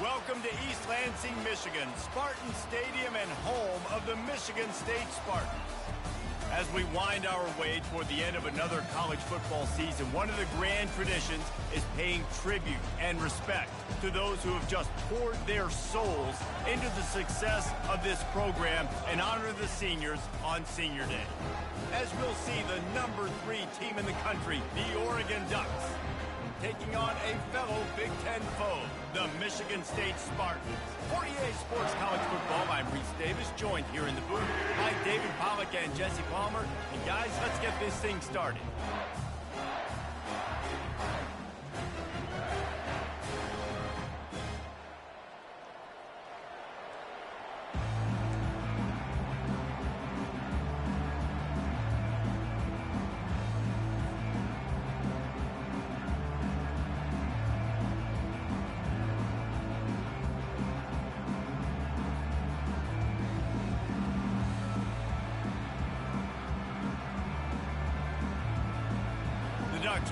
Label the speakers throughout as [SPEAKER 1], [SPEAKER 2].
[SPEAKER 1] Welcome to East Lansing, Michigan, Spartan Stadium and home of the Michigan State Spartans. As we wind our way toward the end of another college football season, one of the grand traditions is paying tribute and respect to those who have just poured their souls into the success of this program and honor the seniors on Senior Day. As we'll see the number 3 team in the country, the Oregon Ducks, taking on a fellow Big Ten foe, the Michigan State Spartans. For EA Sports College Football, I'm Reese Davis, joined here in the booth by David Pollack and Jesse Palmer. And guys, let's get this thing started.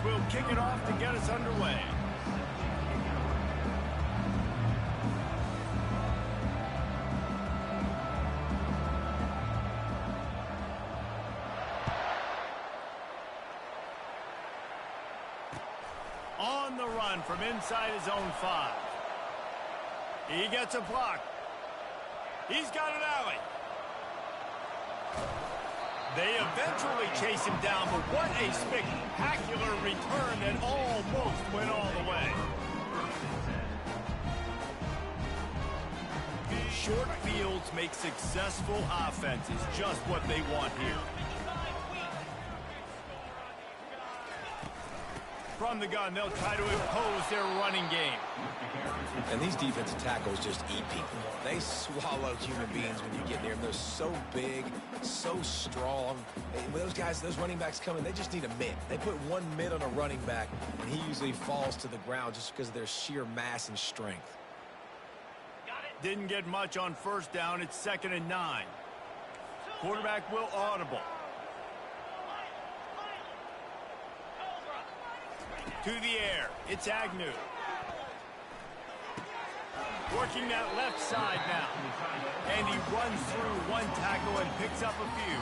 [SPEAKER 1] We'll kick it off to get us underway. On the run from inside his own 5. He gets a block. He's got an alley. They eventually chase him down, but what a spectacular return that almost went all the way. Short fields make successful offenses just what they want here. From the gun, they'll try to impose their running game.
[SPEAKER 2] And these defensive tackles just eat people. They swallow human beings when you get near them. They're so big, so strong. And when those guys, those running backs come in, they just need a mitt. They put one mitt on a running back, and he usually falls to the ground just because of their sheer mass and strength.
[SPEAKER 1] Didn't get much on first down. It's 2nd and 9. Quarterback will audible. To the air. It's Agnew. Working that left side now. And he runs through one tackle and picks up a few.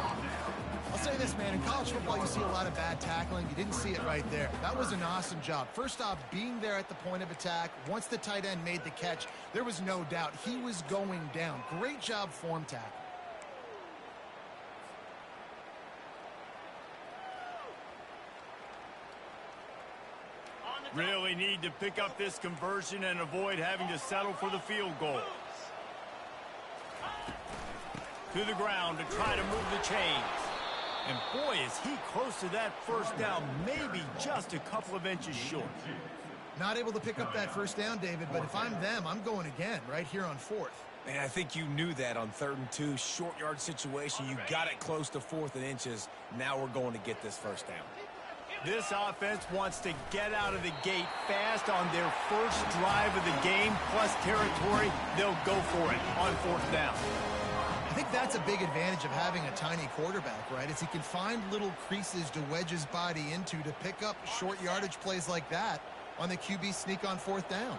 [SPEAKER 3] I'll say this, man. In college football, you see a lot of bad tackling. You didn't see it right there. That was an awesome job. First off, being there at the point of attack. Once the tight end made the catch, there was no doubt he was going down. Great job form tackle.
[SPEAKER 1] Really need to pick up this conversion and avoid having to settle for the field goal. To the ground to try to move the chains. And boy, is he close to that first down, maybe just a couple of inches short.
[SPEAKER 3] Not able to pick up that first down, David, but if I'm them, I'm going again right here on 4th.
[SPEAKER 2] Man, I think you knew that on 3rd and 2, short yard situation. You got it close to 4th and inches. Now we're going to get this first down.
[SPEAKER 1] This offense wants to get out of the gate fast on their first drive of the game, plus territory. They'll go for it on 4th down.
[SPEAKER 3] I think that's a big advantage of having a tiny quarterback, right? Is he can find little creases to wedge his body into to pick up short yardage plays like that on the QB sneak on 4th down.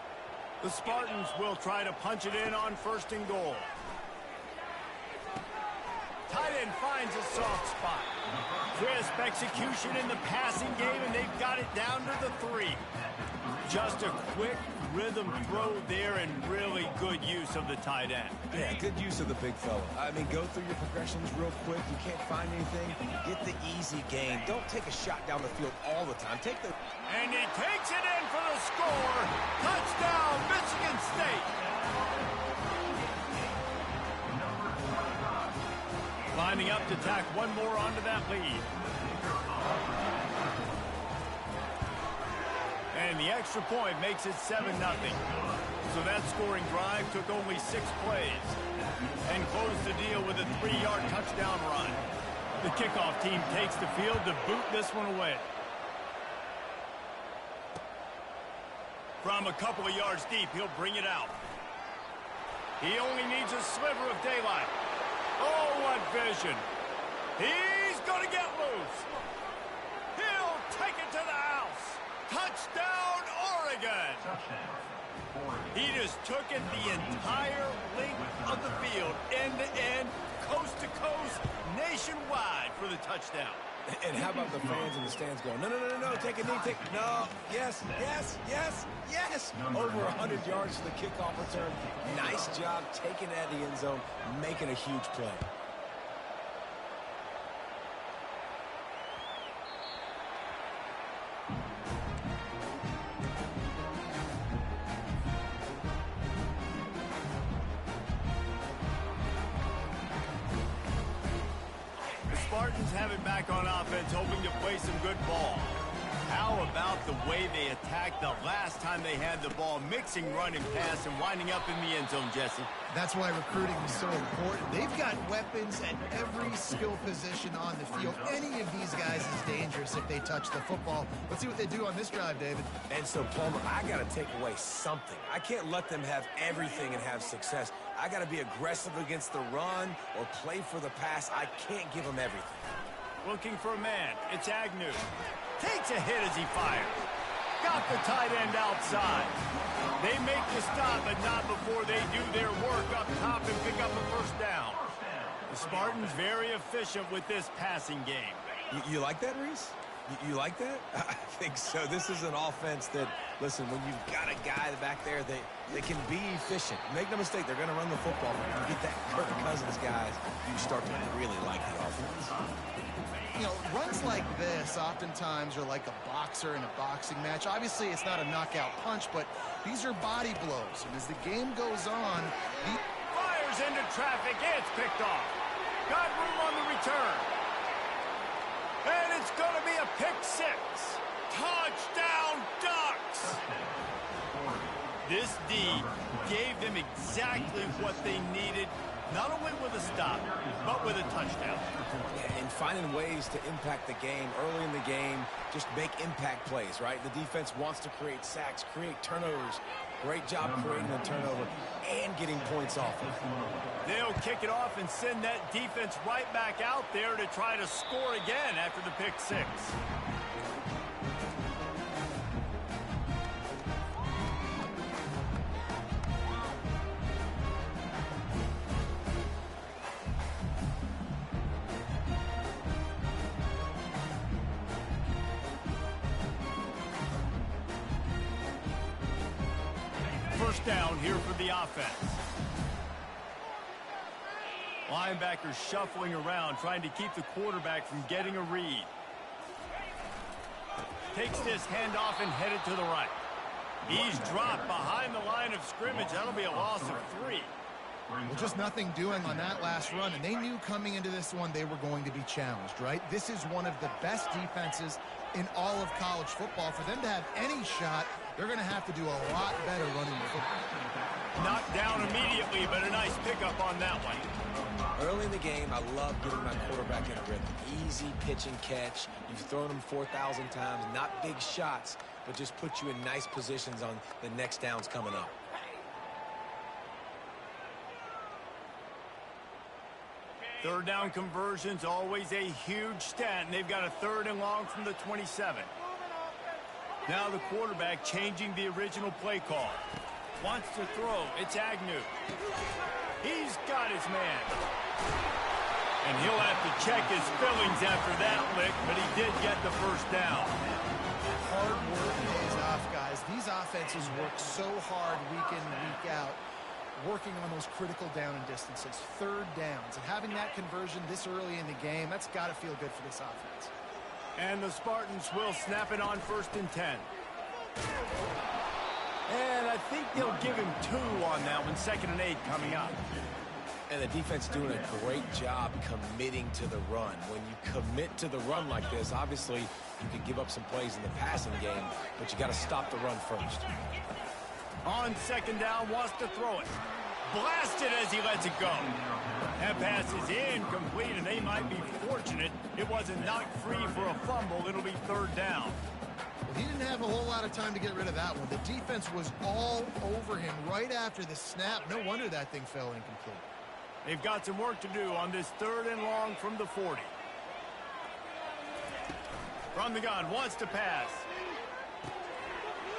[SPEAKER 1] The Spartans will try to punch it in on 1st and goal. Tight end finds a soft spot. Crisp execution in the passing game, and they've got it down to the 3. Just a quick rhythm throw there and really good use of the tight end.
[SPEAKER 2] Yeah, good use of the big fella. I mean, go through your progressions real quick. You can't find anything. Get the easy gain. Don't take a shot down the field all the time. Take the...
[SPEAKER 1] And he takes it in for the score. Touchdown, Michigan State. Lining up to tack one more onto that lead. And the extra point makes it 7-0. So that scoring drive took only 6 plays. And closed the deal with a 3-yard touchdown run. The kickoff team takes the field to boot this one away. From a couple of yards deep, he'll bring it out. He only needs a sliver of daylight. Oh, what vision. He's going to get loose. He'll take it to the house. Touchdown, Oregon. He just took it the entire length of the field, end to end, coast to coast, nationwide for the touchdown.
[SPEAKER 2] And how about the fans in the stands going, no, no, no, no, no, take a knee, no, yes, yes, yes, yes. Over 100 yards to the kickoff return. Nice job taking it out of the end zone, making a huge play.
[SPEAKER 1] Spartans have it back on offense, hoping to play some good ball. How about the way they attacked the last time they had the ball, mixing run and pass and winding up in the end zone, Jesse?
[SPEAKER 3] That's why recruiting is so important. They've got weapons at every skill position on the field. Any of these guys is dangerous if they touch the football. Let's see what they do on this drive, David.
[SPEAKER 2] And so, Palmer, I got to take away something. I can't let them have everything and have success. I got to be aggressive against the run or play for the pass. I can't give them everything.
[SPEAKER 1] Looking for a man. It's Agnew. Takes a hit as he fires. Got the tight end outside. They make the stop, but not before they do their work up top and pick up a first down. The Spartans very efficient with this passing game.
[SPEAKER 2] You like that, Reese? You like that? I think so. This is an offense that, listen, when you've got a guy back there, they can be efficient. Make no mistake, they're going to run the football. When you get that Kirk Cousins guys, you start to really like the offense.
[SPEAKER 3] You know, runs like this oftentimes are like a boxer in a boxing match. Obviously, it's not a knockout punch, but these are body blows. And as the game goes on, he
[SPEAKER 1] fires into traffic. It's picked off. Got room on the return. And it's going to be a pick six. Touchdown, Ducks! This D gave them exactly what they needed, not only with a stop, but with a touchdown.
[SPEAKER 2] And finding ways to impact the game early in the game, just make impact plays, right? The defense wants to create sacks, create turnovers. Great job creating a turnover and getting points off of it.
[SPEAKER 1] They'll kick it off and send that defense right back out there to try to score again after the pick six. First down here for the offense. Linebackers shuffling around, trying to keep the quarterback from getting a read. Takes this handoff and headed to the right. He's dropped behind the line of scrimmage. That'll be a loss of 3.
[SPEAKER 3] Well, just nothing doing on that last run, and they knew coming into this one they were going to be challenged, right? This is one of the best defenses in all of college football. For them to have any shot, they're going to have to do a lot better running the football.
[SPEAKER 1] Knocked down immediately, but a nice pickup on that one.
[SPEAKER 2] Early in the game, I love getting my quarterback in a rhythm. Easy pitch and catch. You've thrown them 4,000 times. Not big shots, but just put you in nice positions on the next downs coming up.
[SPEAKER 1] Third down conversions, always a huge stat, and they've got a 3rd and long from the 27. Now the quarterback changing the original play call. Wants to throw. It's Agnew. He's got his man. And he'll have to check his fillings after that lick, but he did get the first down.
[SPEAKER 3] Hard work pays off, guys. These offenses work so hard week in and week out, working on those critical down and distances, 3rd downs. And having that conversion this early in the game, that's got to feel good for this offense.
[SPEAKER 1] And the Spartans will snap it on 1st and 10. And I think they'll give him 2 on that one, 2nd and 8 coming up.
[SPEAKER 2] And the defense doing a great job committing to the run. When you commit to the run like this, obviously you can give up some plays in the passing game, but you got to stop the run first.
[SPEAKER 1] On 2nd down, wants to throw it. Blasted as he lets it go. That pass is incomplete, and they might be fortunate it wasn't knocked free for a fumble. It'll be 3rd down.
[SPEAKER 3] Well, he didn't have a whole lot of time to get rid of that one. The defense was all over him right after the snap. No wonder that thing fell incomplete.
[SPEAKER 1] They've got some work to do on this 3rd and long from the 40. From the gun, wants to pass.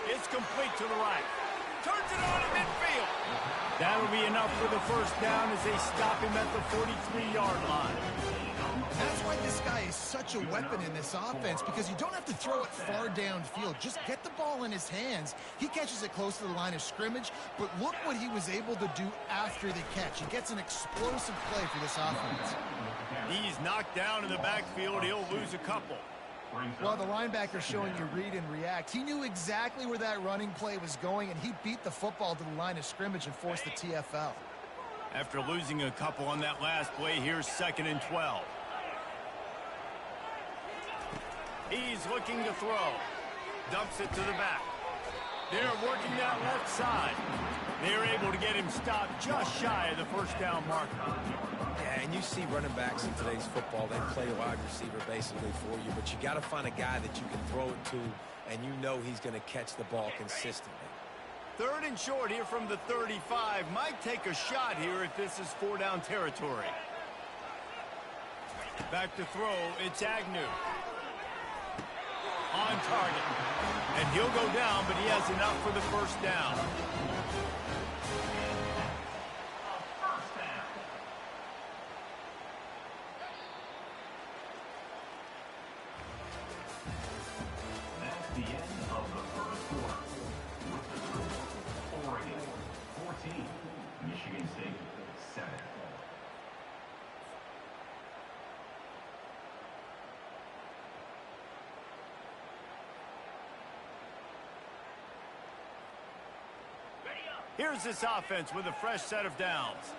[SPEAKER 1] It's complete to the right. Turns it on at midfield. That'll be enough for the first down as they stop him at the 43-yard line.
[SPEAKER 3] That's why this guy is such a weapon in this offense, because you don't have to throw it far downfield. Just get the ball in his hands. He catches it close to the line of scrimmage, but look what he was able to do after the catch. He gets an explosive play for this offense.
[SPEAKER 1] He's knocked down in the backfield. He'll lose a couple.
[SPEAKER 3] Well, the linebacker's showing you read and react. He knew exactly where that running play was going, and he beat the football to the line of scrimmage and forced the TFL.
[SPEAKER 1] After losing a couple on that last play, here's 2nd and 12. He's looking to throw. Dumps it to the back. They're working that left side. They're able to get him stopped just shy of the first down marker.
[SPEAKER 2] Yeah, and you see running backs in today's football, they play wide receiver basically for you, but you got to find a guy that you can throw it to, and you know he's going to catch the ball consistently.
[SPEAKER 1] 3rd and short here from the 35. Might take a shot here if this is 4-down territory. Back to throw, it's Agnew. On target. And he'll go down, but he has enough for the first down.
[SPEAKER 4] That's the end of the first quarter. With the score, Oregon 14, Michigan State 7.
[SPEAKER 1] Here's this offense with a fresh set of downs.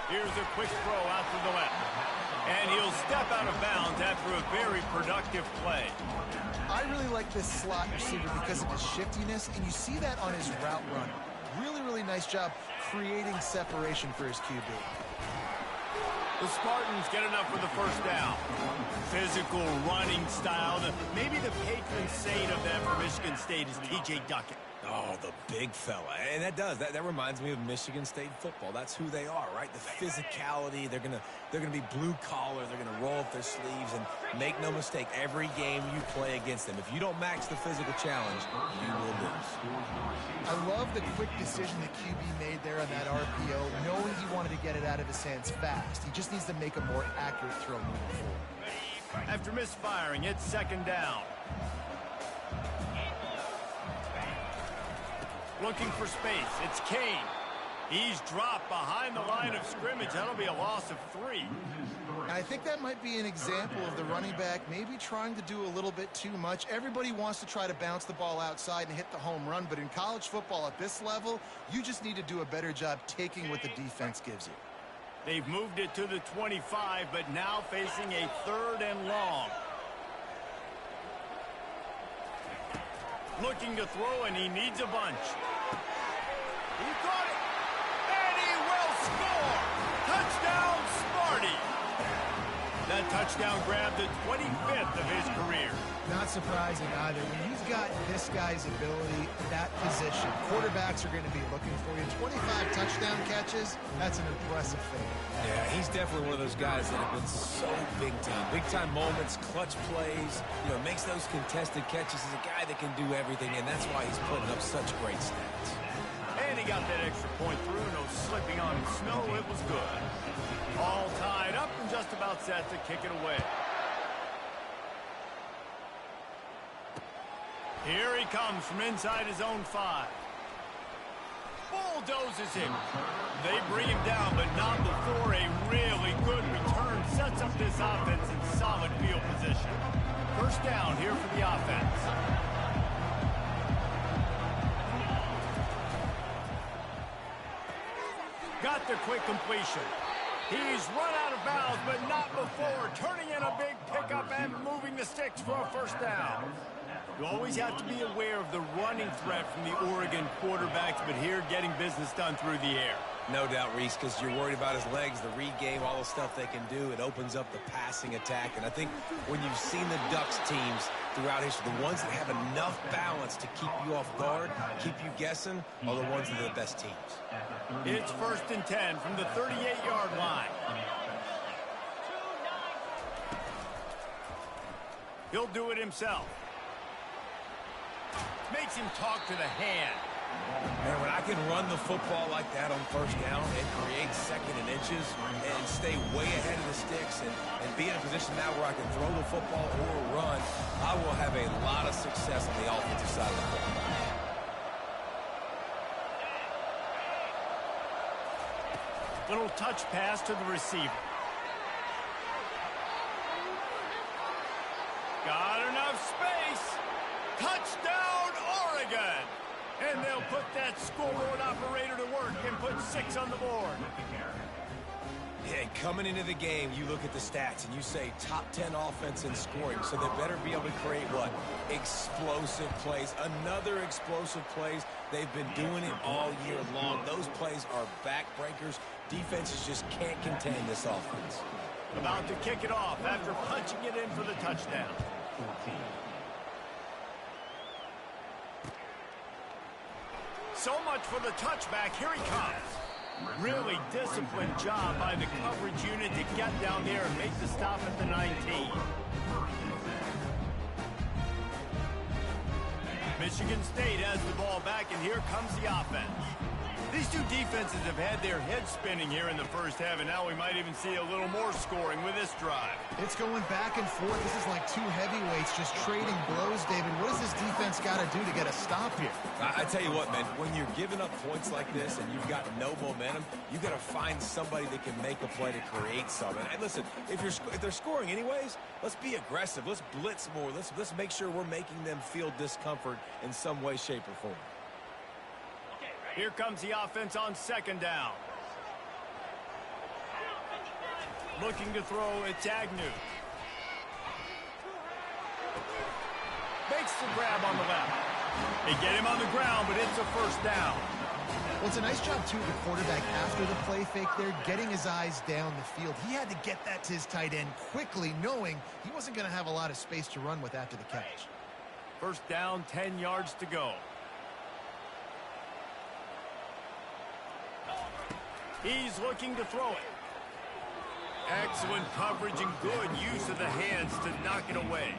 [SPEAKER 1] Here's a quick throw out to the left. And he'll step out of bounds after a very productive play.
[SPEAKER 3] I really like this slot receiver because of his shiftiness, and you see that on his route run. Really, really nice job creating separation for his QB.
[SPEAKER 1] The Spartans get enough for the first down. Physical running style. Maybe the patron saint of them for Michigan State is T.J. Duckett.
[SPEAKER 2] Oh, the big fella. And that reminds me of Michigan State football. That's who they are, right? The physicality. They're gonna be blue collar. They're gonna roll up their sleeves, and make no mistake, every game you play against them, if you don't match the physical challenge, you will lose.
[SPEAKER 3] I love the quick decision the QB made there on that RPO, knowing he wanted to get it out of his hands fast. He just needs to make a more accurate throw moving forward.
[SPEAKER 1] After misfiring, it's 2nd down. Looking for space. It's Kane. He's dropped behind the line of scrimmage. That'll be a loss of 3.
[SPEAKER 3] And I think that might be an example of the running back maybe trying to do a little bit too much. Everybody wants to try to bounce the ball outside and hit the home run, but in college football at this level, you just need to do a better job taking what the defense gives you.
[SPEAKER 1] They've moved it to the 25, but now facing a 3rd and long. Looking to throw, and he needs a bunch. He caught it, and he will score! Touchdown, Sparty! That touchdown grabbed the 25th of his career.
[SPEAKER 3] Not surprising either. When you've got this guy's ability, that position, quarterbacks are going to be looking for you. 25 touchdown catches, that's an impressive thing.
[SPEAKER 2] Yeah, he's definitely one of those guys that have been so big time. Big time moments, clutch plays, makes those contested catches. He's a guy that can do everything, and that's why he's putting up such great stats.
[SPEAKER 1] And he got that extra point through. No slipping on snow. It was good. All tied up and just about set to kick it away. Here he comes from inside his own 5. Bulldozes him. They bring him down, but not before a really good return sets up this offense in solid field position. First down here for the offense. Got the quick completion. He's run out of bounds, but not before turning in a big pickup and moving the sticks for a first down. You always have to be aware of the running threat from the Oregon quarterbacks, but here getting business done through the air.
[SPEAKER 2] No doubt, Reese, because you're worried about his legs, the read game, all the stuff they can do. It opens up the passing attack. And I think when you've seen the Ducks teams throughout history, the ones that have enough balance to keep you off guard, keep you guessing, are the ones that are the best teams.
[SPEAKER 1] It's 1st and 10 from the 38-yard line. He'll do it himself. Makes him talk to the hand.
[SPEAKER 2] And when I can run the football like that on first down and create second and inches and stay way ahead of the sticks and be in a position now where I can throw the football or run, I will have a lot of success on the offensive side of the ball.
[SPEAKER 1] Little touch pass to the receiver. Got enough space. Touchdown, Oregon. And they'll put that scoreboard operator to work and put 6 on the board.
[SPEAKER 2] Yeah, and coming into the game, you look at the stats and you say top 10 offense in scoring, so they better be able to create what? Explosive plays. Another explosive plays. They've been doing it all year long. Those plays are backbreakers. Defenses just can't contain this offense.
[SPEAKER 1] About to kick it off after punching it in for the touchdown.
[SPEAKER 4] 14.
[SPEAKER 1] So much for the touchback. Here he comes. Really disciplined job by the coverage unit to get down there and make the stop at the 19. Michigan State has the ball back, and here comes the offense. These two defenses have had their heads spinning here in the first half, and now we might even see a little more scoring with this drive.
[SPEAKER 3] It's going back and forth. This is like two heavyweights just trading blows, David. What does this defense got to do to get a stop here?
[SPEAKER 2] I tell you what, man, when you're giving up points like this and you've got no momentum, you got to find somebody that can make a play to create something. And listen, if they're scoring anyways, let's be aggressive. Let's blitz more. Let's make sure we're making them feel discomfort in some way, shape, or form.
[SPEAKER 1] Here comes the offense on second down. Looking to throw, it's Agnew. Makes the grab on the left. They get him on the ground, but it's a first down.
[SPEAKER 3] Well, it's a nice job, too, of the quarterback after the play fake there, getting his eyes down the field. He had to get that to his tight end quickly, knowing he wasn't going to have a lot of space to run with after the catch.
[SPEAKER 1] First down, 10 yards to go. He's looking to throw it. Excellent coverage and good use of the hands to knock it away.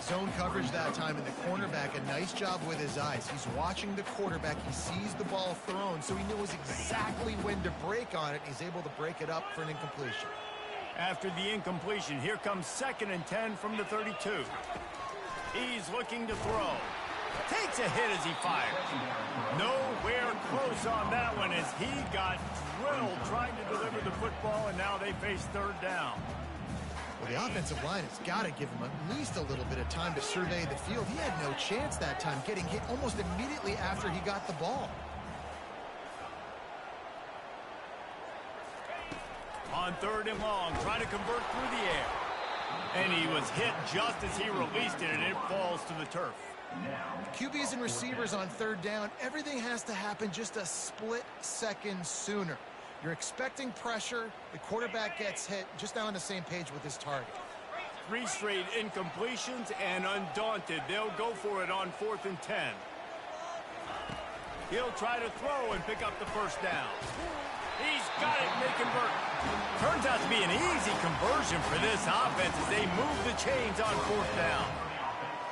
[SPEAKER 3] Zone coverage that time, and the cornerback, a nice job with his eyes. He's watching the quarterback. He sees the ball thrown, so he knows exactly when to break on it. He's able to break it up for an incompletion.
[SPEAKER 1] After the incompletion, here comes 2nd and 10 from the 32. He's looking to throw. Takes a hit as he fires. Nowhere close on that one as he got drilled trying to deliver the football, and now they face third down.
[SPEAKER 3] Well, the offensive line has got to give him at least a little bit of time to survey the field. He had no chance that time, getting hit almost immediately after he got the ball.
[SPEAKER 1] On 3rd and long, trying to convert through the air. And he was hit just as he released it, and it falls to the turf.
[SPEAKER 3] QBs and receivers on 3rd down, everything has to happen just a split second sooner. You're expecting pressure, the quarterback gets hit, just now on the same page with his target.
[SPEAKER 1] 3 straight incompletions, and undaunted, they'll go for it on 4th and 10. He'll try to throw and pick up the first down. He's got it, and they convert. Turns out to be an easy conversion for this offense as they move the chains on 4th down.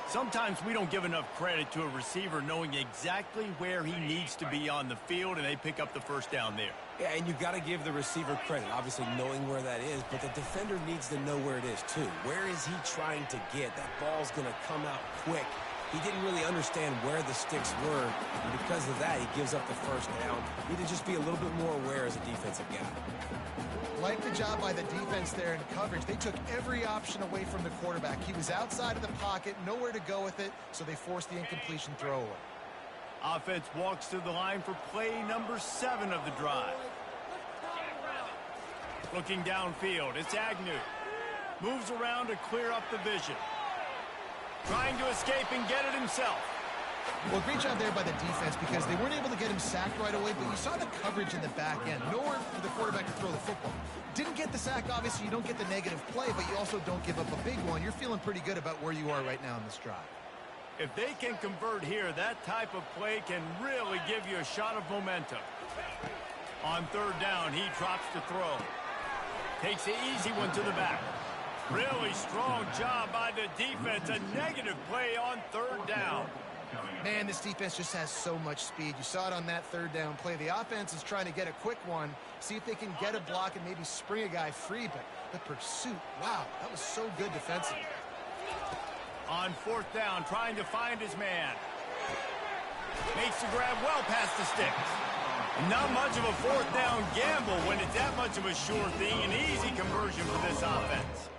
[SPEAKER 1] Sometimes we don't give enough credit to a receiver knowing exactly where he needs to be on the field, and they pick up the first down there.
[SPEAKER 2] Yeah, and you've got to give the receiver credit, obviously knowing where that is, but the defender needs to know where it is too. Where is he trying to get? That ball's going to come out quick. He didn't really understand where the sticks were, and because of that, he gives up the first down. You need to just be a little bit more aware as a defensive guy.
[SPEAKER 3] Like the job by the defense there in coverage. They took every option away from the quarterback. He was outside of the pocket, nowhere to go with it, so they forced the incompletion throwaway.
[SPEAKER 1] Offense walks to the line for play number 7 of the drive. Looking downfield, it's Agnew. Moves around to clear up the vision. Trying to escape and get it himself.
[SPEAKER 3] Well, great job there by the defense because they weren't able to get him sacked right away, but you saw the coverage in the back end. Nowhere for the quarterback to throw the football. Didn't get the sack, obviously. You don't get the negative play, but you also don't give up a big one. You're feeling pretty good about where you are right now in this drive.
[SPEAKER 1] If they can convert here, that type of play can really give you a shot of momentum. On 3rd down, he drops to throw. Takes the easy one to the back. Really strong job by the defense. A negative play on third down.
[SPEAKER 3] Man, this defense just has so much speed. You saw it on that third down play. The offense is trying to get a quick one, see if they can get a block and maybe spring a guy free, but the pursuit, wow, that was so good defensively.
[SPEAKER 1] On fourth down, trying to find his man. Makes the grab well past the sticks. Not much of a fourth down gamble when it's that much of a sure thing. An easy conversion for this offense.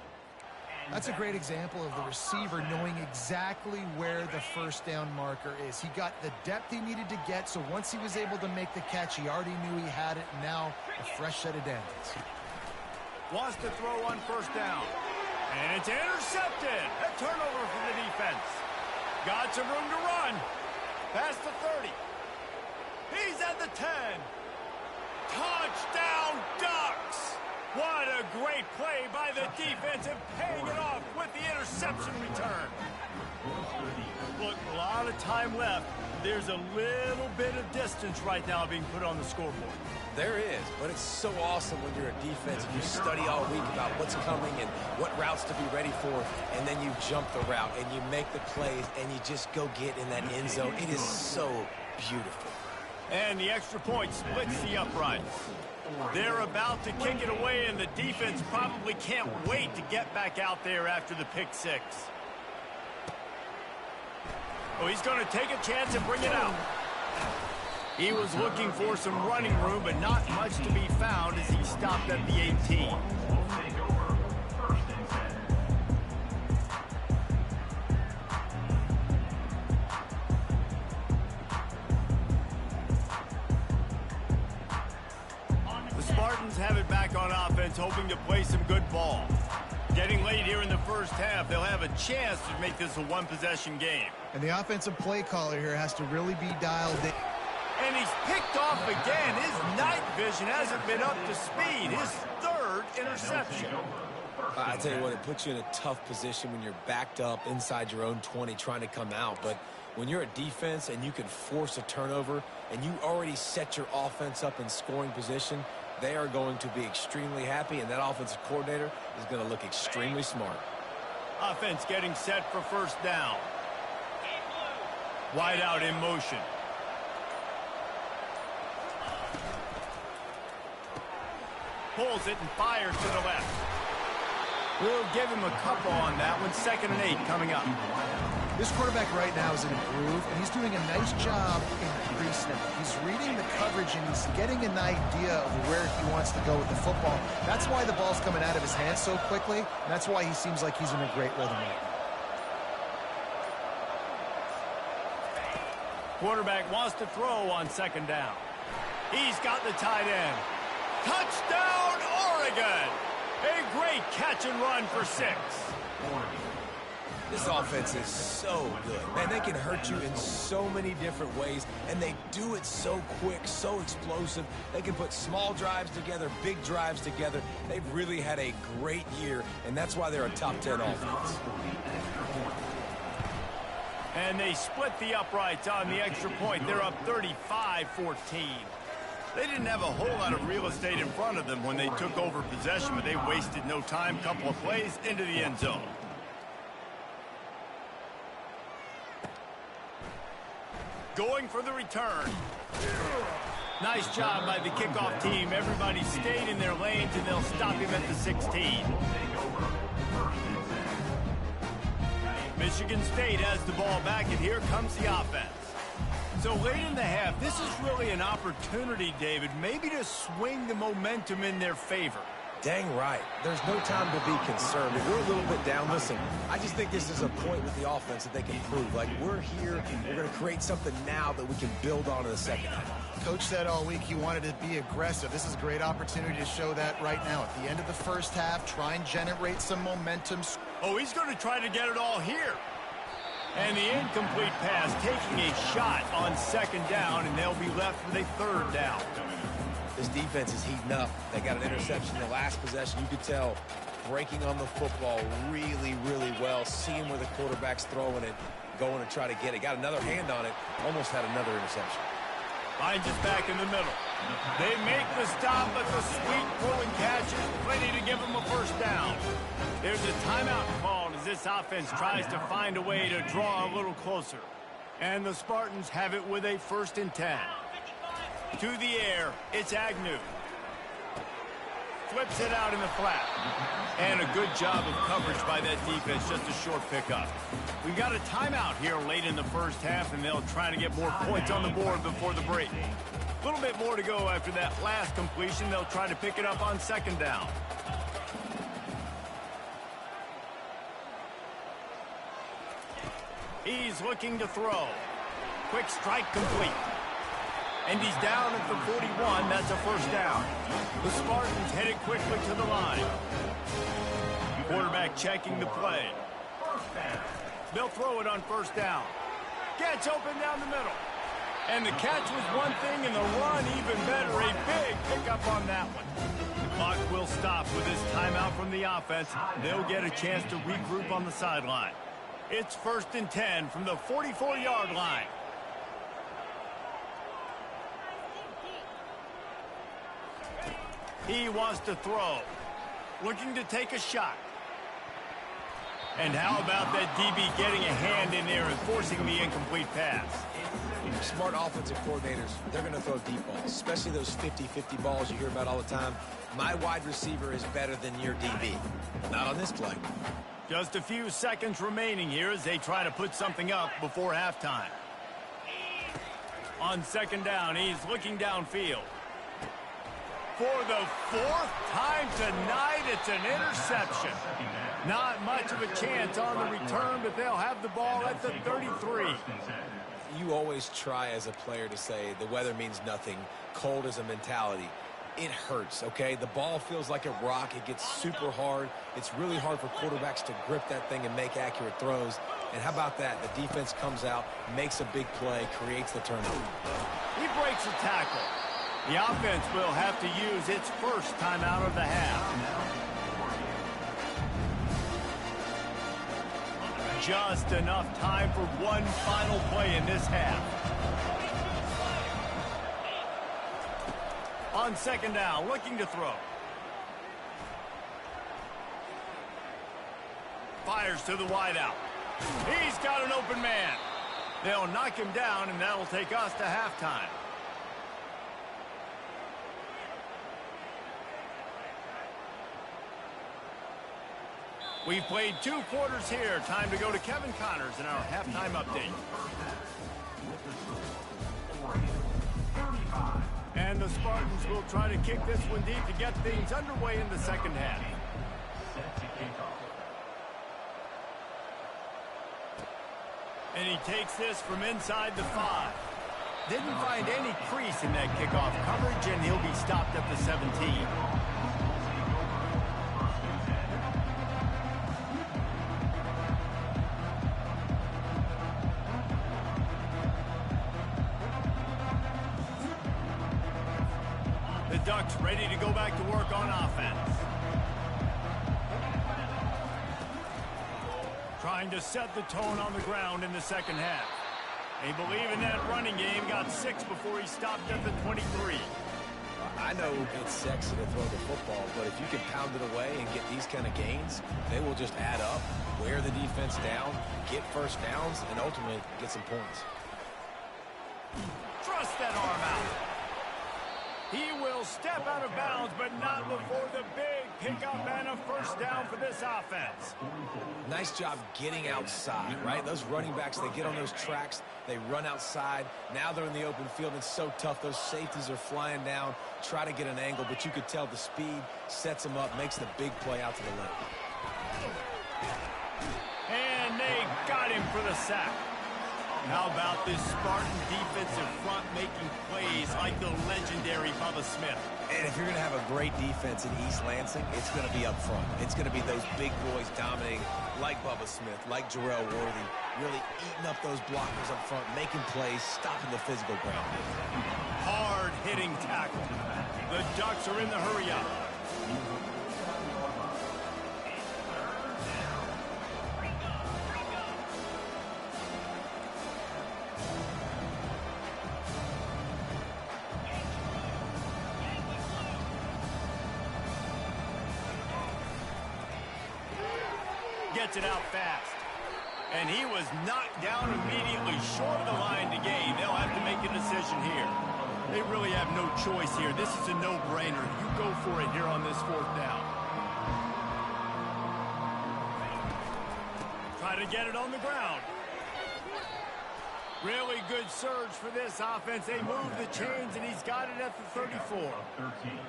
[SPEAKER 3] That's a great example of the receiver knowing exactly where the first down marker is. He got the depth he needed to get, so once he was able to make the catch, he already knew he had it, and now a fresh set of downs.
[SPEAKER 1] Wants to throw on first down. And it's intercepted. A turnover for the defense. Got some room to run. Past the 30. He's at the 10. Touchdown, Ducks! What a great play by the defense and paying it off with the interception return. Look, a lot of time left. There's a little bit of distance right now being put on the scoreboard.
[SPEAKER 2] There is, but it's so awesome when you're a defense and you study all week about what's coming and what routes to be ready for, and then you jump the route and you make the plays and you just go get in that end zone. It is so beautiful.
[SPEAKER 1] And the extra point splits the uprights. They're about to kick it away, and the defense probably can't wait to get back out there after the pick six. Oh, he's going to take a chance and bring it out. He was looking for some running room, but not much to be found as he stopped at the 18. Spartans have it back on offense, hoping to play some good ball. Getting late here in the first half, they'll have a chance to make this a one-possession game.
[SPEAKER 3] And the offensive play caller here has to really be dialed in.
[SPEAKER 1] And he's picked off again. His night vision hasn't been up to speed. His third interception.
[SPEAKER 2] I tell you what, it puts you in a tough position when you're backed up inside your own 20 trying to come out. But when you're a defense and you can force a turnover and you already set your offense up in scoring position, they are going to be extremely happy, and that offensive coordinator is going to look extremely smart.
[SPEAKER 1] Offense getting set for first down. Wide out in motion. Pulls it and fires to the left. We'll give him a couple on that one. 2nd and 8 coming up.
[SPEAKER 3] This quarterback right now is in a groove, and he's doing a nice job in pre-snap. He's reading the coverage, and he's getting an idea of where he wants to go with the football. That's why the ball's coming out of his hands so quickly, and that's why he seems like he's in a great rhythm right now.
[SPEAKER 1] Quarterback wants to throw on 2nd down. He's got the tight end. Touchdown, Oregon! A great catch and run for 6.
[SPEAKER 2] This offense is so good. Man, they can hurt you in so many different ways, and they do it so quick, so explosive. They can put small drives together, big drives together. They've really had a great year, and that's why they're a top 10 offense.
[SPEAKER 1] And they split the uprights on the extra point. They're up 35-14. They didn't have a whole lot of real estate in front of them when they took over possession, but they wasted no time. Couple of plays into the end zone. Going for the return. Nice job by the kickoff team. Everybody stayed in their lanes, and they'll stop him at the 16. Michigan State has the ball back, and here comes the offense. So late in the half, this is really an opportunity, David, maybe to swing the momentum in their favor.
[SPEAKER 2] Dang right. There's no time to be concerned. If we're a little bit down, listen, I just think this is a point with the offense that they can prove. Like, we're here, we're going to create something now that we can build on in the second half.
[SPEAKER 3] Coach said all week he wanted to be aggressive. This is a great opportunity to show that right now. At the end of the first half, try and generate some momentum.
[SPEAKER 1] Oh, he's going to try to get it all here. And the incomplete pass taking a shot on 2nd down, and they'll be left with a 3rd down.
[SPEAKER 2] This defense is heating up. They got an interception in the last possession. You could tell breaking on the football really, really well, seeing where the quarterback's throwing it, going to try to get it. Got another hand on it, almost had another interception.
[SPEAKER 1] Finds us back in the middle. They make the stop, but the sweet pulling catch is plenty to give them a first down. There's a timeout called as this offense tries to find a way to draw a little closer. And the Spartans have it with a 1st and 10. To the air, it's Agnew. Flips it out in the flat. And a good job of coverage by that defense, just a short pickup. We've got a timeout here late in the first half, and they'll try to get more points on the board before the break. A little bit more to go after that last completion. They'll try to pick it up on 2nd down. He's looking to throw. Quick strike complete. And he's down at the 41. That's a first down. The Spartans headed quickly to the line. Quarterback checking the play. They'll throw it on 1st down. Gets open down the middle. And the catch was one thing, and the run even better. A big pickup on that one. The clock will stop with this timeout from the offense. They'll get a chance to regroup on the sideline. It's 1st and 10 from the 44-yard line. He wants to throw. Looking to take a shot. And how about that DB getting a hand in there and forcing the incomplete pass?
[SPEAKER 2] Smart offensive coordinators, they're going to throw deep balls, especially those 50-50 balls you hear about all the time. My wide receiver is better than your DB. Not on this play.
[SPEAKER 1] Just a few seconds remaining here as they try to put something up before halftime. On 2nd down, he's looking downfield. For the 4th time tonight, it's an interception. Not much of a chance on the return, but they'll have the ball at the 33.
[SPEAKER 2] You always try as a player to say the weather means nothing. Cold is a mentality. It hurts, okay? The ball feels like a rock. It gets super hard. It's really hard for quarterbacks to grip that thing and make accurate throws. And how about that? The defense comes out, makes a big play, creates the turnover.
[SPEAKER 1] He breaks a tackle. The offense will have to use its first timeout of the half. Just enough time for one final play in this half. On 2nd down, looking to throw. Fires to the wideout. He's got an open man. They'll knock him down, and that'll take us to halftime. We've played 2 quarters here. Time to go to Kevin Connors in our halftime update. And the Spartans will try to kick this one deep to get things underway in the 2nd half. And he takes this from inside the 5. Didn't find any crease in that kickoff coverage, and he'll be stopped at the 17. Ducks ready to go back to work on offense. Trying to set the tone on the ground in the 2nd half. They believe in that running game. Got 6 before he stopped at the 23.
[SPEAKER 2] I know it's sexy to throw the football, but if you can pound it away and get these kind of gains, they will just add up, wear the defense down, get first downs, and ultimately get some points.
[SPEAKER 1] Thrust that arm out. He will step out of bounds, but not before the big pickup and a first down for this offense.
[SPEAKER 2] Nice job getting outside, right? Those running backs, they get on those tracks, they run outside. Now they're in the open field. It's so tough. Those safeties are flying down, try to get an angle, but you could tell the speed sets them up, makes the big play out to the left.
[SPEAKER 1] And they got him for the sack. How about this Spartan defensive front making plays like the legendary Bubba Smith?
[SPEAKER 2] And if you're going to have a great defense in East Lansing, it's going to be up front. It's going to be those big boys dominating like Bubba Smith, like Jarrell Worthy, really eating up those blockers up front, making plays, stopping the physical ground.
[SPEAKER 1] Hard-hitting tackle. The Ducks are in the hurry-up. gets it out fast. And he was knocked down immediately short of the line to gain. They'll have to make a decision here. They really have no choice here. This is a no-brainer. You go for it here on this 4th down. Try to get it on the ground. Really good surge for this offense. They move the chains, and he's got it at the 34.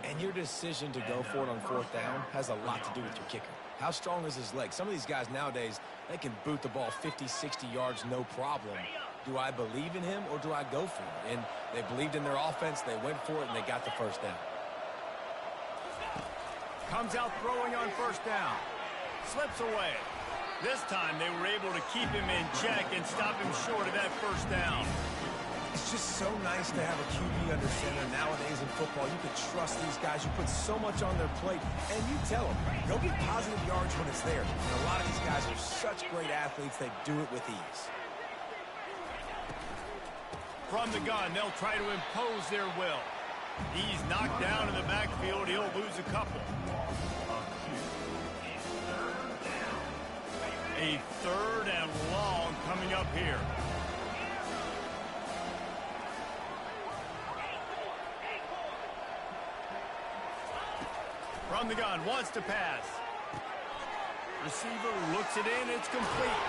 [SPEAKER 2] And your decision to go for it on 4th down has a lot to do with your kicker. How strong is his leg? Some of these guys nowadays, they can boot the ball 50, 60 yards, no problem. Do I believe in him, or do I go for it? And they believed in their offense, they went for it, and they got the 1st down.
[SPEAKER 1] Comes out throwing on 1st down. Slips away. This time they were able to keep him in check and stop him short of that 1st down.
[SPEAKER 2] It's just so nice to have a QB under center nowadays in football. You can trust these guys. You put so much on their plate, and you tell them, go get positive yards when it's there. And a lot of these guys are such great athletes, they do it with ease.
[SPEAKER 1] From the gun, they'll try to impose their will. He's knocked down in the backfield. He'll lose a couple. A 3rd and long coming up here. From the gun, wants to pass. Receiver looks it in, it's complete.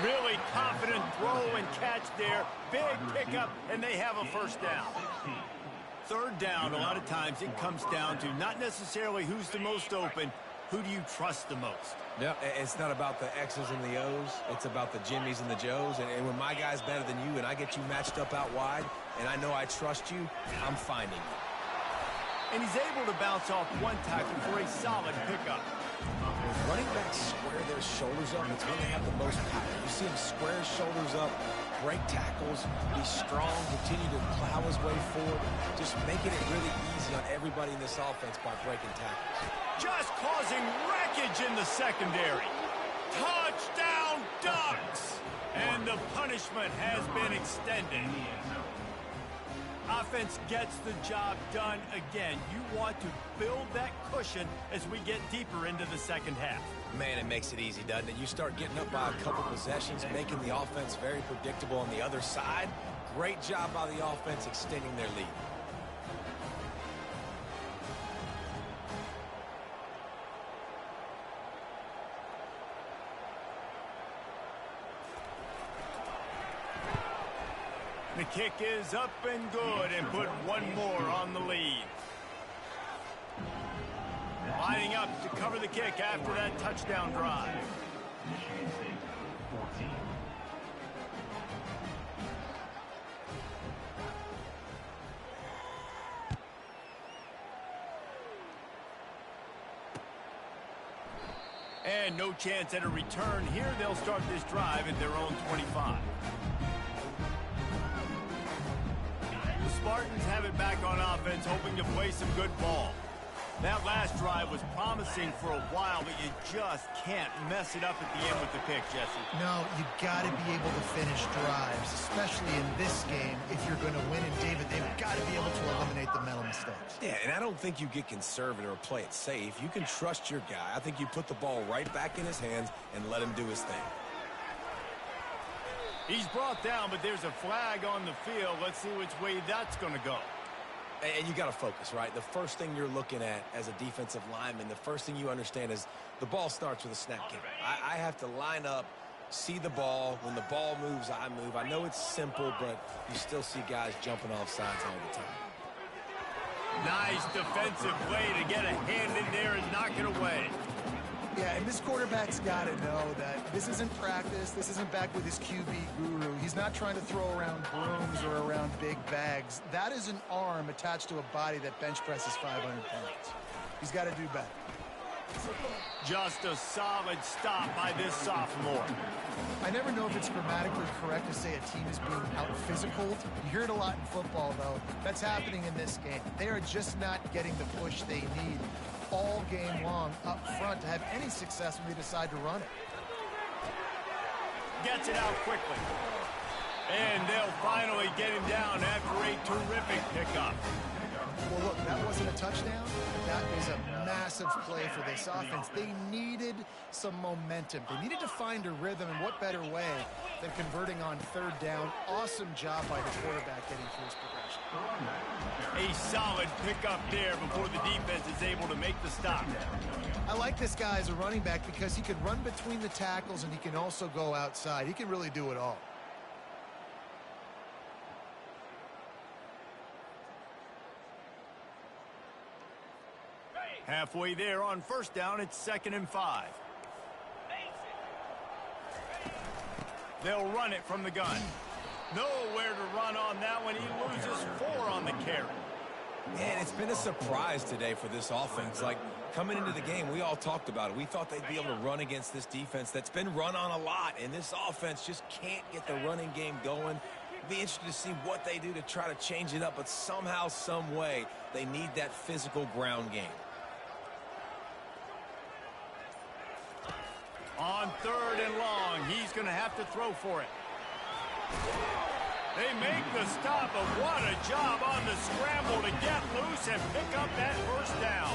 [SPEAKER 1] Really confident throw and catch there. Big pickup, and they have a 1st down. 3rd down, a lot of times it comes down to not necessarily who's the most open, who do you trust the most?
[SPEAKER 2] Yeah, it's not about the X's and the O's. It's about the Jimmies and the Joes. And when my guy's better than you and I get you matched up out wide and I know I trust you, I'm finding you.
[SPEAKER 1] And he's able to bounce off one tackle for a solid pickup.
[SPEAKER 2] When running backs square their shoulders up, it's when they have the most power. You see him square his shoulders up, break tackles, be strong, continue to plow his way forward, just making it really easy on everybody in this offense by breaking tackles.
[SPEAKER 1] Just causing wreckage in the secondary. Touchdown Ducks! And the punishment has been extended. Offense gets the job done again. You want to build that cushion as we get deeper into the 2nd half.
[SPEAKER 2] Man, it makes it easy, doesn't it? You start getting up by a couple possessions, making the offense very predictable on the other side. Great job by the offense extending their lead.
[SPEAKER 1] The kick is up and good, and put one more on the lead. Lining up to cover the kick after that touchdown drive.
[SPEAKER 4] Michigan State, 14.
[SPEAKER 1] And no chance at a return here. They'll start this drive at their own 25. The Spartans have it back on offense, hoping to play some good ball. That last drive was promising for a while, but you just can't mess it up at the end with the pick, Jesse.
[SPEAKER 3] No, you got to be able to finish drives, especially in this game. If you're going to win, and David, they've got to be able to eliminate the mental mistakes.
[SPEAKER 2] Yeah, and I don't think you get conservative or play it safe. You can trust your guy. I think you put the ball right back in his hands and let him do his thing.
[SPEAKER 1] He's brought down, but there's a flag on the field. Let's see which way that's going to go.
[SPEAKER 2] And you got to focus, right? The first thing you're looking at as a defensive lineman, the first thing you understand is the ball starts with a snap kick. I have to line up, see the ball. When the ball moves, I move. I know it's simple, but you still see guys jumping off sides all the time.
[SPEAKER 1] Nice defensive play to get a hand in there and knock it away.
[SPEAKER 3] Yeah, and this quarterback's got to know that this isn't practice. This isn't back with his QB guru. He's not trying to throw around brooms or around big bags. That is an arm attached to a body that bench presses 500 pounds. He's got to do better.
[SPEAKER 1] Just a solid stop by this sophomore.
[SPEAKER 3] I never know if it's grammatically correct to say a team is being out-physicaled. You hear it a lot in football, though. That's happening in this game. They are just not getting the push they need all game long up front to have any success when they decide to run it.
[SPEAKER 1] Gets it out quickly. And they'll finally get him down after a terrific pickup.
[SPEAKER 3] Well, look, that wasn't a touchdown. That was a massive play for this offense. They needed some momentum. They needed to find a rhythm, and what better way than converting on third down. Awesome job by the quarterback getting through his progression.
[SPEAKER 1] A solid pickup there before the defense is able to make the stop.
[SPEAKER 3] I like this guy as a running back because he can run between the tackles and he can also go outside. He can really do it all.
[SPEAKER 1] Halfway there on first down, it's 2nd and 5. They'll run it from the gun. Nowhere to run on that one. He loses 4 on the carry.
[SPEAKER 2] Man, it's been a surprise today for this offense. Like, coming into the game, we all talked about it. We thought they'd be able to run against this defense that's been run on a lot, and this offense just can't get the running game going. Be interested to see what they do to try to change it up, but somehow, some way, they need that physical ground game.
[SPEAKER 1] On 3rd and long, he's going to have to throw for it. They make the stop, but what a job on the scramble to get loose and pick up that first down.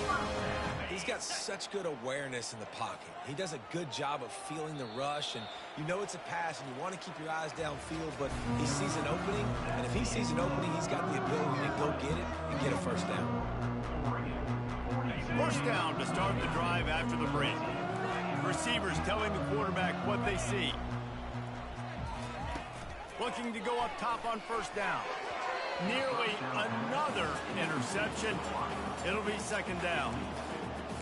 [SPEAKER 2] He's got such good awareness in the pocket. He does a good job of feeling the rush, and you know it's a pass, and you want to keep your eyes downfield, but he sees an opening, and if he sees an opening, he's got the ability to go get it and get a first down.
[SPEAKER 1] First down to start the drive after the break. Receivers telling the quarterback what they see. Looking to go up top on first down. Nearly another interception. It'll be 2nd down.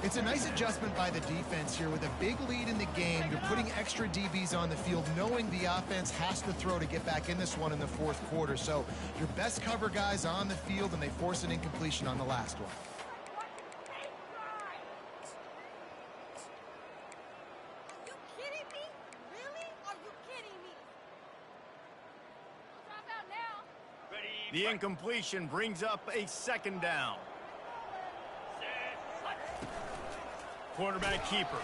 [SPEAKER 3] It's a nice adjustment by the defense here with a big lead in the game. You're putting extra DBs on the field, knowing the offense has to throw to get back in this one in the 4th quarter. So your best cover guys on the field, and they force an incompletion on the last one.
[SPEAKER 1] The incompletion brings up a 2nd down. Quarterback keeper.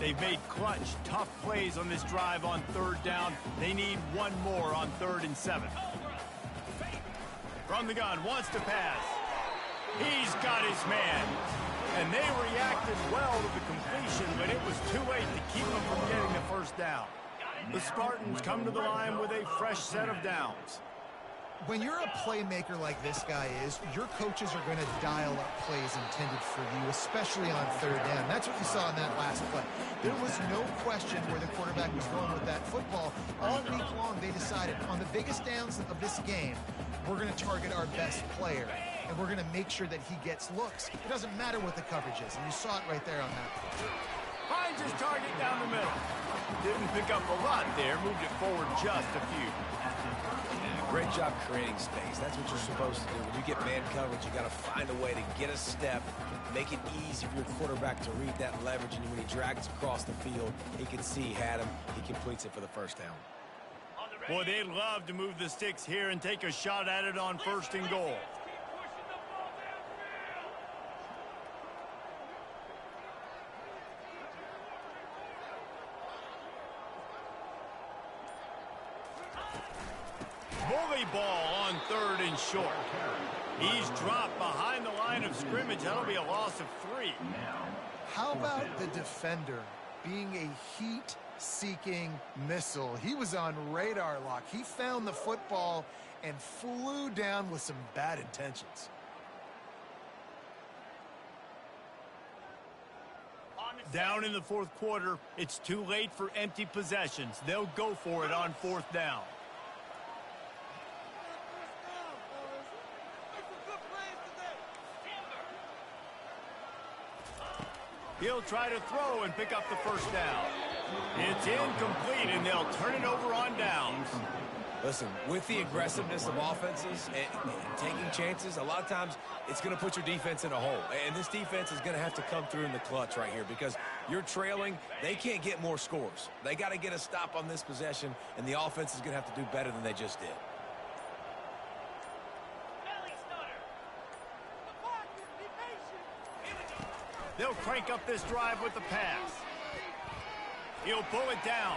[SPEAKER 1] They've made clutch, tough plays on this drive on 3rd down. They need one more on 3rd and 7. From the gun, wants to pass. He's got his man. And they reacted well to the completion, but it was too late to keep them from getting the first down. The Spartans come to the line with a fresh set of downs.
[SPEAKER 3] When you're a playmaker like this guy is, your coaches are going to dial up plays intended for you, especially on 3rd down. That's what you saw in that last play. There was no question where the quarterback was going with that football. All week long, they decided on the biggest downs of this game, we're going to target our best player, and we're going to make sure that he gets looks. It doesn't matter what the coverage is, and you saw it right there on that play.
[SPEAKER 1] Finds his target down the middle. Didn't pick up a lot there, moved it forward just a few.
[SPEAKER 2] Great job creating space. That's what you're supposed to do. When you get man coverage, you got to find a way to get a step, make it easy for your quarterback to read that leverage, and when he drags across the field, he can see he had him. He completes it for the first down.
[SPEAKER 1] Boy, they'd love to move the sticks here and take a shot at it on 1st and goal. Bully ball on 3rd and short. He's dropped behind the line of scrimmage. That'll be a loss of 3.
[SPEAKER 3] How about the defender being a heat-seeking missile? He was on radar lock. He found the football and flew down with some bad intentions.
[SPEAKER 1] Down in the 4th quarter, it's too late for empty possessions. They'll go for it on 4th down. He'll try to throw and pick up the first down. It's incomplete, and they'll turn it over on downs.
[SPEAKER 2] Listen, with the aggressiveness of offenses and taking chances, a lot of times it's going to put your defense in a hole. And this defense is going to have to come through in the clutch right here because you're trailing. They can't get more scores. They got to get a stop on this possession, and the offense is going to have to do better than they just did.
[SPEAKER 1] They'll crank up this drive with the pass. He'll pull it down.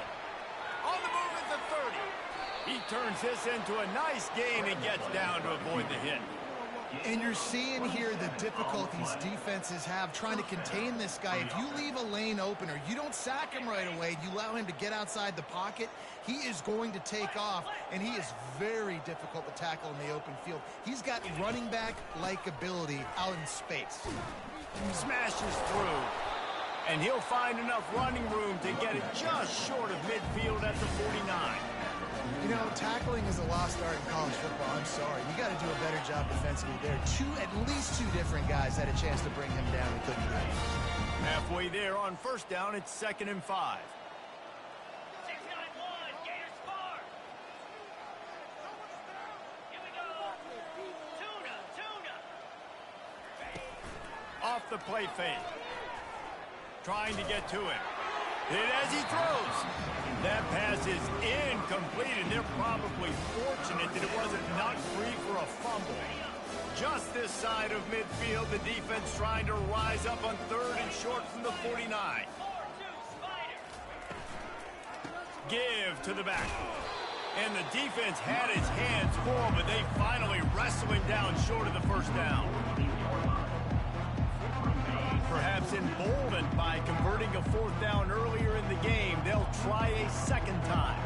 [SPEAKER 1] On the move at the 30. He turns this into a nice gain and gets down to avoid the hit.
[SPEAKER 3] And you're seeing here the difficulties defenses have trying to contain this guy. If you leave a lane open or you don't sack him right away, you allow him to get outside the pocket, he is going to take off, and he is very difficult to tackle in the open field. He's got running back-like ability out in space.
[SPEAKER 1] Smashes through, and he'll find enough running room to get it just short of midfield at the 49.
[SPEAKER 3] You know, tackling is a lost art in college football. I'm sorry. You got to do a better job defensively there. At least two different guys had a chance to bring him down and couldn't do it.
[SPEAKER 1] Halfway there on first down, it's 2nd and 5.
[SPEAKER 5] 6-9-1, Gators far. Here we go. Tuna.
[SPEAKER 1] Off the play fake. Trying to get to him. Hit as he throws. That pass is incomplete, and they're probably fortunate that it wasn't knocked free for a fumble. Just this side of midfield, the defense trying to rise up on 3rd and short from the 49.
[SPEAKER 5] 4-2, Spider.
[SPEAKER 1] Give to the back. And the defense had its hands full, but they finally wrestle him down short of the first down. Perhaps emboldened by converting a 4th down earlier in the game, they'll try a second time.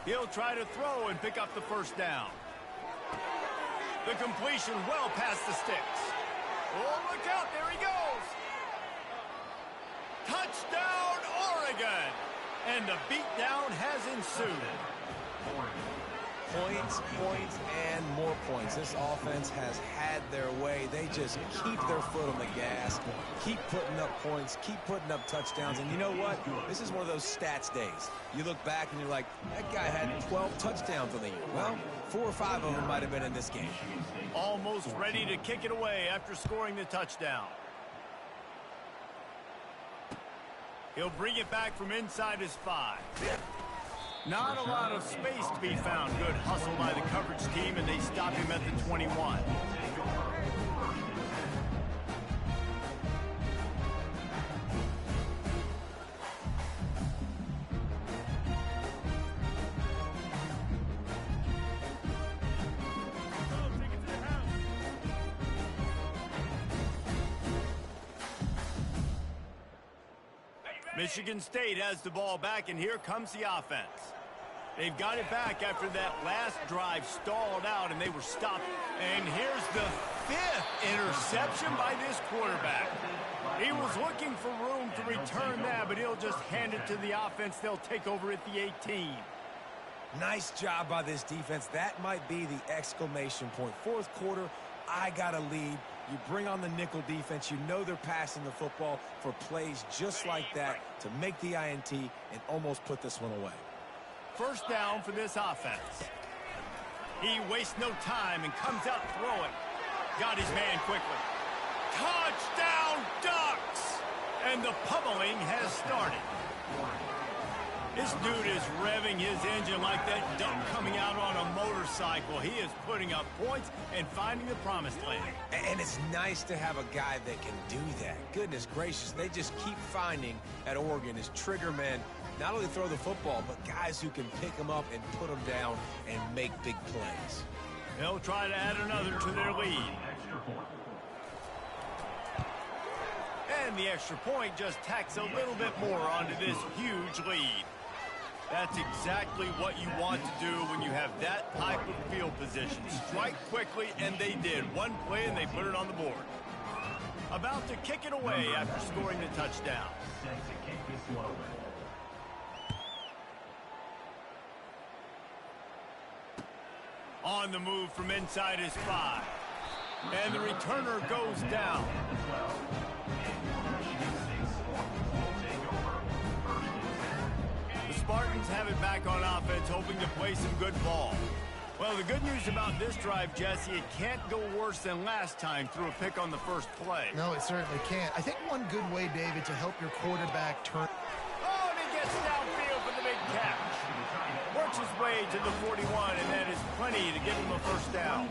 [SPEAKER 1] He'll try to throw and pick up the first down. The completion well past the sticks. Oh, look out, there he goes. Touchdown, Oregon. And the beatdown has ensued.
[SPEAKER 2] Points, and more points. This offense has had their way. They just keep their foot on the gas, keep putting up points, keep putting up touchdowns. And you know what? This is one of those stats days. You look back and you're like, that guy had 12 touchdowns on the year. Well, 4 or 5 of them might have been in this game.
[SPEAKER 1] Almost ready to kick it away after scoring the touchdown. He'll bring it back from inside his 5. Not a lot of space to be found. Good hustle by the coverage team, and they stop him at the 21. Michigan State has the ball back, and here comes the offense. They've got it back after that last drive stalled out, and they were stopped. And here's the 5th interception by this quarterback. He was looking for room to return that, but he'll just hand it to the offense. They'll take over at the 18.
[SPEAKER 2] Nice job by this defense. That might be the exclamation point. 4th quarter, I got a lead. You bring on the nickel defense. You know they're passing the football for plays just like that to make the INT and almost put this one away.
[SPEAKER 1] First down for this offense. He wastes no time and comes out throwing. Got his man quickly. Touchdown, Ducks! And the pummeling has started. This dude is revving his engine like that duck coming out on a motorcycle. He is putting up points and finding the promised land.
[SPEAKER 2] And it's nice to have a guy that can do that. Goodness gracious, they just keep finding at Oregon is trigger men. Not only throw the football, but guys who can pick them up and put them down and make big plays.
[SPEAKER 1] They'll try to add another to their lead. And the extra point just tacks a little bit more onto this huge lead. That's exactly what you want to do when you have that type of field position. Strike quickly, and they did. One play, and they put it on the board. About to kick it away after scoring the touchdown. On the move from inside his 5. And the returner goes down. The Spartans have it back on offense, hoping to play some good ball. Well, the good news about this drive, Jesse, it can't go worse than last time through a pick on the first play.
[SPEAKER 3] No, it certainly can't. I think one good way, David, to help your quarterback turn...
[SPEAKER 1] Oh, and he gets downfield for the big catch. Works his way to the 41, and that is plenty plenty to give them a first down.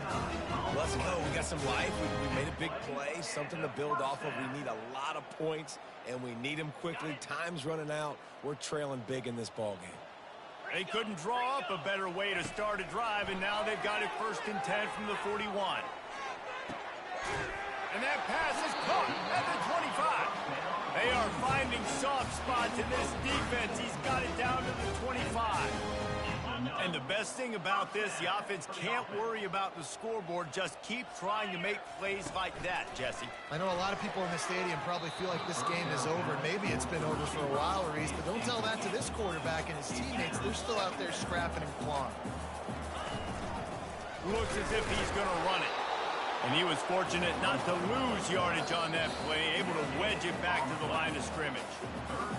[SPEAKER 2] Let's go. We got some life. We made a big play, something to build off of. We need a lot of points, and we need them quickly. Time's running out. We're trailing big in this ball game.
[SPEAKER 1] They couldn't draw up a better way to start a drive, and now they've got it 1st and 10 from the 41. And that pass is caught at the 25. They are finding soft spots in this defense. He's got it down to the 25. And the best thing about this, the offense can't worry about the scoreboard. Just keep trying to make plays like that, Jesse.
[SPEAKER 3] I know a lot of people in the stadium probably feel like this game is over. Maybe it's been over for a while, Reese, but don't tell that to this quarterback and his teammates. They're still out there scrapping and clawing.
[SPEAKER 1] Looks as if he's going to run it. And he was fortunate not to lose yardage on that play, able to wedge it back to the line of scrimmage.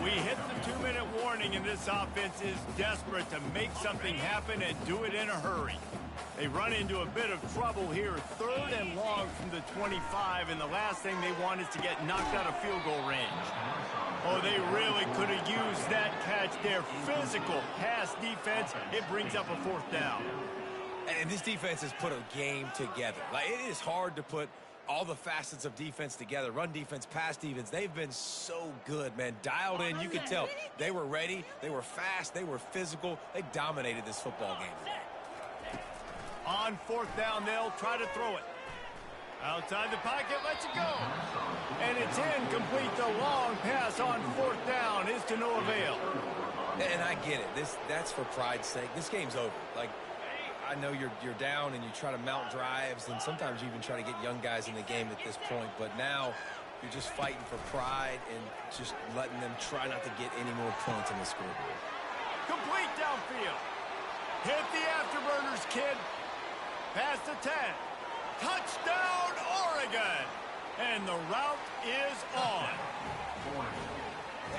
[SPEAKER 1] We hit the 2-minute warning, and this offense is desperate to make something happen and do it in a hurry. They run into a bit of trouble here, 3rd and long from the 25, and the last thing they want is to get knocked out of field goal range. Oh, they really could have used that catch there. Physical pass defense. It brings up a 4th down.
[SPEAKER 2] And this defense has put a game together. Like, it is hard to put all the facets of defense together. Run defense, pass defense. They've been so good, man. Dialed in, you could tell. They were ready. They were fast. They were physical. They dominated this football game.
[SPEAKER 1] On 4th down, they'll try to throw it. Outside the pocket, lets it go. And it's incomplete. The long pass on 4th down is to no avail.
[SPEAKER 2] And I get it. That's for pride's sake. This game's over. Like, I know you're down and you try to mount drives, and sometimes you even try to get young guys in the game at this point, but now you're just fighting for pride and just letting them try not to get any more points in the scoreboard.
[SPEAKER 1] Complete downfield. Hit the afterburners, kid. Past the 10. Touchdown, Oregon. And the route is on.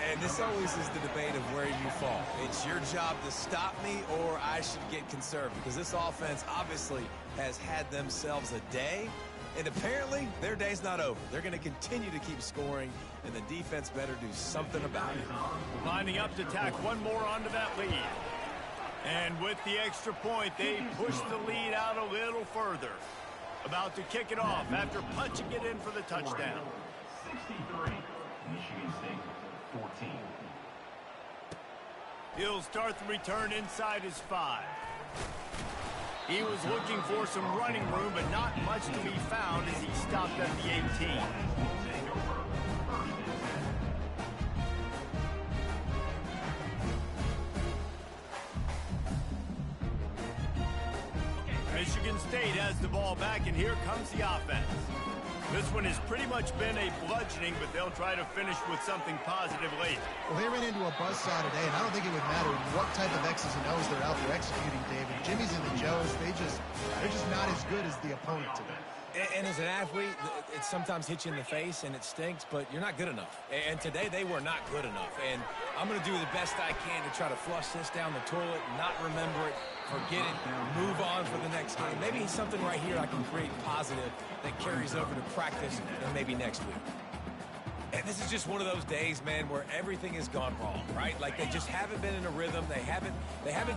[SPEAKER 2] And this always is the debate of where you fall. It's your job to stop me, or I should get conservative, because this offense obviously has had themselves a day, and apparently their day's not over. They're going to continue to keep scoring, and the defense better do something about it.
[SPEAKER 1] Lining up to tack one more onto that lead. And with the extra point, they push the lead out a little further. About to kick it off after punching it in for the touchdown.
[SPEAKER 4] 63, Michigan State 14.
[SPEAKER 1] He'll start the return inside his 5. He was looking for some running room, but not much to be found as he stopped at the 18. Michigan State has the ball back, and here comes the offense. This one has pretty much been a bludgeoning, but they'll try to finish with something positive late.
[SPEAKER 3] Well, they ran into a buzzsaw today, and I don't think it would matter what type of X's and O's they're out there executing, David. Jimmy's and the Joes, they're just not as good as the opponent today.
[SPEAKER 2] And as an athlete, it sometimes hits you in the face and it stinks, but you're not good enough. And today they were not good enough. And I'm going to do the best I can to try to flush this down the toilet, not remember it, forget it, move on for the next game. Maybe something right here I can create positive that carries over to practice and maybe next week. And this is just one of those days, man, where everything has gone wrong, right? Like they just haven't been in a rhythm. They haven't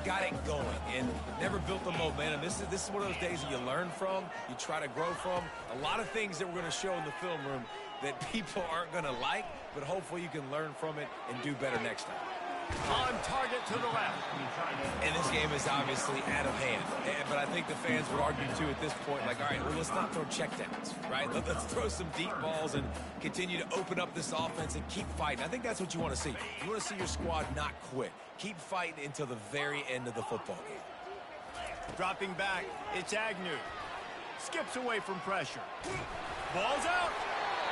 [SPEAKER 2] got it going and never built the momentum. This is one of those days that you learn from, you try to grow from. A lot of things that we're going to show in the film room that people aren't going to like, but hopefully you can learn from it and do better next time.
[SPEAKER 1] On target to the left.
[SPEAKER 2] And this game is obviously out of hand. But I think the fans would argue, too, at this point, like, all right, well, let's not throw checkdowns, right? Let's throw some deep balls and continue to open up this offense and keep fighting. I think that's what you want to see. You want to see your squad not quit. Keep fighting until the very end of the football game.
[SPEAKER 1] Dropping back, it's Agnew. Skips away from pressure. Ball's out.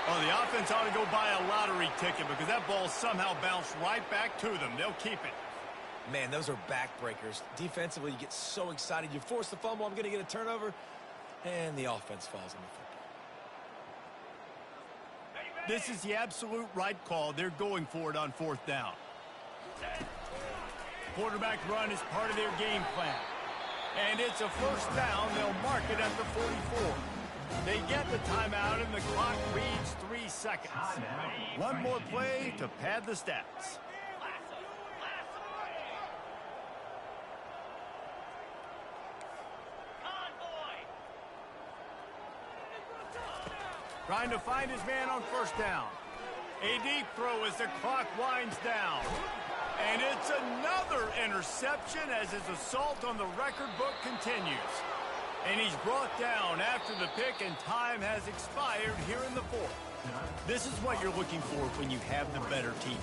[SPEAKER 1] Oh, the offense ought to go buy a lottery ticket because that ball somehow bounced right back to them. They'll keep it.
[SPEAKER 2] Man, those are backbreakers. Defensively, you get so excited. You force the fumble, I'm going to get a turnover, and the offense falls on the football.
[SPEAKER 1] This is the absolute right call. They're going for it on 4th down. Quarterback run is part of their game plan. And it's a 1st down. They'll mark it at the 44. They get the timeout, and the clock reads 3 seconds. One more play to pad the stats. Trying to find his man on first down. A deep throw as the clock winds down. And it's another interception as his assault on the record book continues. And he's brought down after the pick, and time has expired here in the fourth. This is what you're looking for when you have the better team.